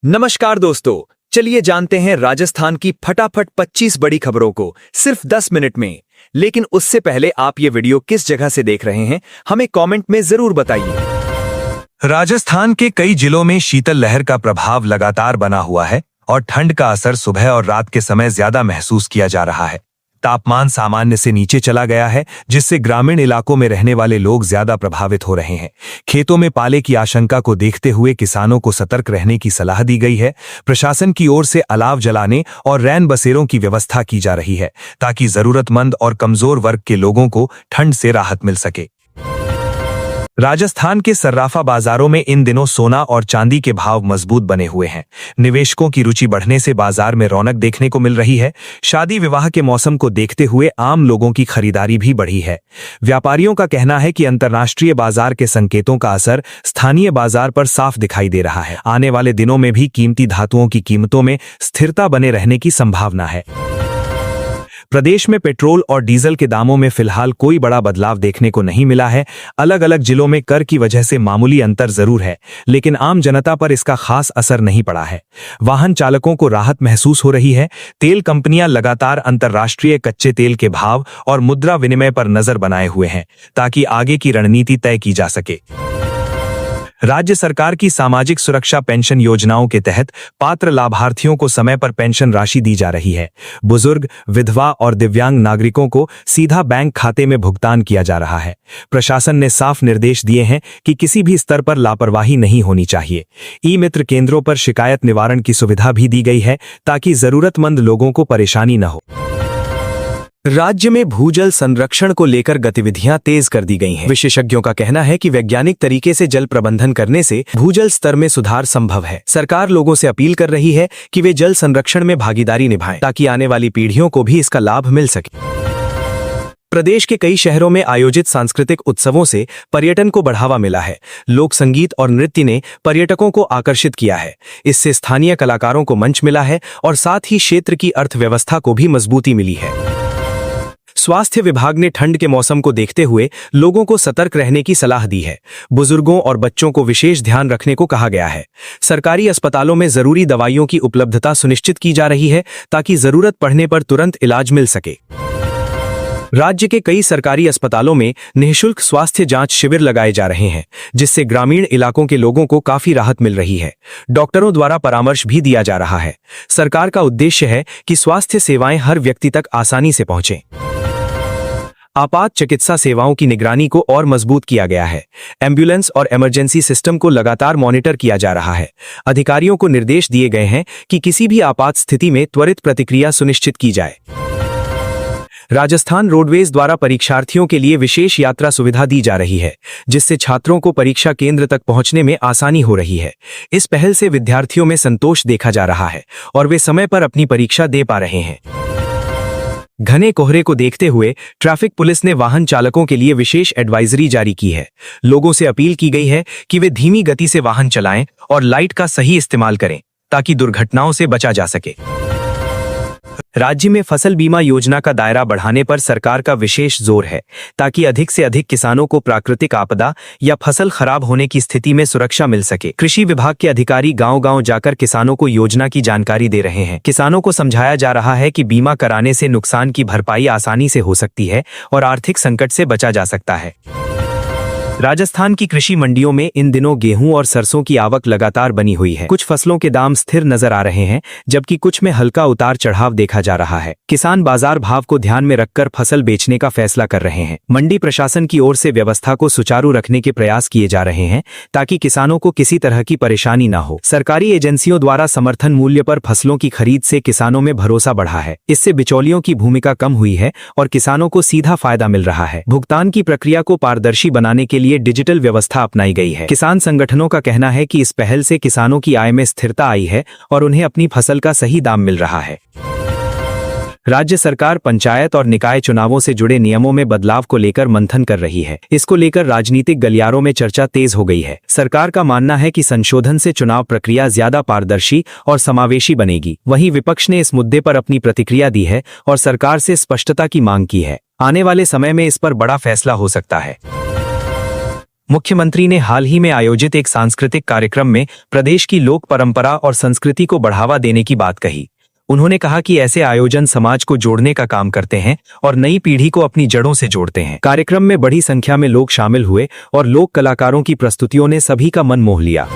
नमस्कार दोस्तों, चलिए जानते हैं राजस्थान की फटाफट 25 बड़ी खबरों को सिर्फ 10 मिनट में। लेकिन उससे पहले आप ये वीडियो किस जगह से देख रहे हैं हमें कमेंट में जरूर बताइए। राजस्थान के कई जिलों में शीतल लहर का प्रभाव लगातार बना हुआ है और ठंड का असर सुबह और रात के समय ज्यादा महसूस किया जा रहा है। तापमान सामान्य से नीचे चला गया है, जिससे ग्रामीण इलाकों में रहने वाले लोग ज्यादा प्रभावित हो रहे हैं। खेतों में पाले की आशंका को देखते हुए किसानों को सतर्क रहने की सलाह दी गई है। प्रशासन की ओर से अलाव जलाने और रैन बसेरों की व्यवस्था की जा रही है, ताकि जरूरतमंद और कमजोर वर्ग के लोगों को ठंड से राहत मिल सके। राजस्थान के सर्राफा बाजारों में इन दिनों सोना और चांदी के भाव मजबूत बने हुए हैं। निवेशकों की रुचि बढ़ने से बाजार में रौनक देखने को मिल रही है। शादी विवाह के मौसम को देखते हुए आम लोगों की खरीदारी भी बढ़ी है। व्यापारियों का कहना है कि अंतर्राष्ट्रीय बाजार के संकेतों का असर स्थानीय बाजार पर साफ दिखाई दे रहा है। आने वाले दिनों में भी कीमती धातुओं की कीमतों में स्थिरता बने रहने की संभावना है। प्रदेश में पेट्रोल और डीजल के दामों में फिलहाल कोई बड़ा बदलाव देखने को नहीं मिला है। अलग अलग जिलों में कर की वजह से मामूली अंतर जरूर है, लेकिन आम जनता पर इसका खास असर नहीं पड़ा है। वाहन चालकों को राहत महसूस हो रही है। तेल कंपनियां लगातार अंतर्राष्ट्रीय कच्चे तेल के भाव और मुद्रा विनिमय पर नजर बनाए हुए हैं, ताकि आगे की रणनीति तय की जा सके। राज्य सरकार की सामाजिक सुरक्षा पेंशन योजनाओं के तहत पात्र लाभार्थियों को समय पर पेंशन राशि दी जा रही है। बुजुर्ग, विधवा और दिव्यांग नागरिकों को सीधा बैंक खाते में भुगतान किया जा रहा है। प्रशासन ने साफ निर्देश दिए हैं कि किसी भी स्तर पर लापरवाही नहीं होनी चाहिए। ई मित्र केंद्रों पर शिकायत निवारण की सुविधा भी दी गई है, ताकि जरूरतमंद लोगों को परेशानी न हो। राज्य में भूजल संरक्षण को लेकर गतिविधियां तेज कर दी गई हैं। विशेषज्ञों का कहना है कि वैज्ञानिक तरीके से जल प्रबंधन करने से भूजल स्तर में सुधार संभव है। सरकार लोगों से अपील कर रही है कि वे जल संरक्षण में भागीदारी निभाएं, ताकि आने वाली पीढ़ियों को भी इसका लाभ मिल सके। प्रदेश के कई शहरों में आयोजित सांस्कृतिक उत्सवों से पर्यटन को बढ़ावा मिला है। लोक संगीत और नृत्य ने पर्यटकों को आकर्षित किया है। इससे स्थानीय कलाकारों को मंच मिला है और साथ ही क्षेत्र की अर्थव्यवस्था को भी मजबूती मिली है। स्वास्थ्य विभाग ने ठंड के मौसम को देखते हुए लोगों को सतर्क रहने की सलाह दी है। बुजुर्गों और बच्चों को विशेष ध्यान रखने को कहा गया है। सरकारी अस्पतालों में जरूरी दवाइयों की उपलब्धता सुनिश्चित की जा रही है, ताकि जरूरत पड़ने पर तुरंत इलाज मिल सके। राज्य के कई सरकारी अस्पतालों में निःशुल्क स्वास्थ्य जांच शिविर लगाए जा रहे हैं, जिससे ग्रामीण इलाकों के लोगों को काफी राहत मिल रही है। डॉक्टरों द्वारा परामर्श भी दिया जा रहा है। सरकार का उद्देश्य है कि स्वास्थ्य सेवाएं हर व्यक्ति तक आसानी से पहुंचें। आपात चिकित्सा सेवाओं की निगरानी को और मजबूत किया गया है। एम्बुलेंस और इमरजेंसी सिस्टम को लगातार मॉनिटर किया जा रहा है। अधिकारियों को निर्देश दिए गए हैं कि किसी भी आपात स्थिति में त्वरित प्रतिक्रिया सुनिश्चित की जाए। राजस्थान रोडवेज द्वारा परीक्षार्थियों के लिए विशेष यात्रा सुविधा दी जा रही है, जिससे छात्रों को परीक्षा केंद्र तक पहुंचने में आसानी हो रही है। इस पहल से विद्यार्थियों में संतोष देखा जा रहा है और वे समय पर अपनी परीक्षा दे पा रहे हैं। घने कोहरे को देखते हुए ट्रैफिक पुलिस ने वाहन चालकों के लिए विशेष एडवाइजरी जारी की है। लोगों से अपील की गई है कि वे धीमी गति से वाहन चलाएं और लाइट का सही इस्तेमाल करें, ताकि दुर्घटनाओं से बचा जा सके। राज्य में फसल बीमा योजना का दायरा बढ़ाने पर सरकार का विशेष जोर है, ताकि अधिक से अधिक किसानों को प्राकृतिक आपदा या फसल खराब होने की स्थिति में सुरक्षा मिल सके। कृषि विभाग के अधिकारी गांव-गांव जाकर किसानों को योजना की जानकारी दे रहे हैं। किसानों को समझाया जा रहा है कि बीमा कराने से नुकसान की भरपाई आसानी से हो सकती है और आर्थिक संकट से बचा जा सकता है। राजस्थान की कृषि मंडियों में इन दिनों गेहूं और सरसों की आवक लगातार बनी हुई है। कुछ फसलों के दाम स्थिर नजर आ रहे हैं, जबकि कुछ में हल्का उतार चढ़ाव देखा जा रहा है। किसान बाजार भाव को ध्यान में रखकर फसल बेचने का फैसला कर रहे हैं। मंडी प्रशासन की ओर से व्यवस्था को सुचारू रखने के प्रयास किए जा रहे हैं, ताकि किसानों को किसी तरह की परेशानी न हो। सरकारी एजेंसियों द्वारा समर्थन मूल्य पर फसलों की खरीद से किसानों में भरोसा बढ़ा है। इससे बिचौलियों की भूमिका कम हुई है और किसानों को सीधा फायदा मिल रहा है। भुगतान की प्रक्रिया को पारदर्शी बनाने के लिए डिजिटल व्यवस्था अपनाई गई है। किसान संगठनों का कहना है कि इस पहल से किसानों की आय में स्थिरता आई है और उन्हें अपनी फसल का सही दाम मिल रहा है। राज्य सरकार पंचायत और निकाय चुनावों से जुड़े नियमों में बदलाव को लेकर मंथन कर रही है। इसको लेकर राजनीतिक गलियारों में चर्चा तेज हो गई है। सरकार का मानना है कि संशोधन से चुनाव प्रक्रिया ज्यादा पारदर्शी और समावेशी बनेगी। वहीं विपक्ष ने इस मुद्दे पर अपनी प्रतिक्रिया दी है और सरकार से स्पष्टता की मांग की है। आने वाले समय में इस पर बड़ा फैसला हो सकता है। मुख्यमंत्री ने हाल ही में आयोजित एक सांस्कृतिक कार्यक्रम में प्रदेश की लोक परंपरा और संस्कृति को बढ़ावा देने की बात कही। उन्होंने कहा कि ऐसे आयोजन समाज को जोड़ने का काम करते हैं और नई पीढ़ी को अपनी जड़ों से जोड़ते हैं। कार्यक्रम में बड़ी संख्या में लोग शामिल हुए और लोक कलाकारों की प्रस्तुतियों ने सभी का मन मोह लिया।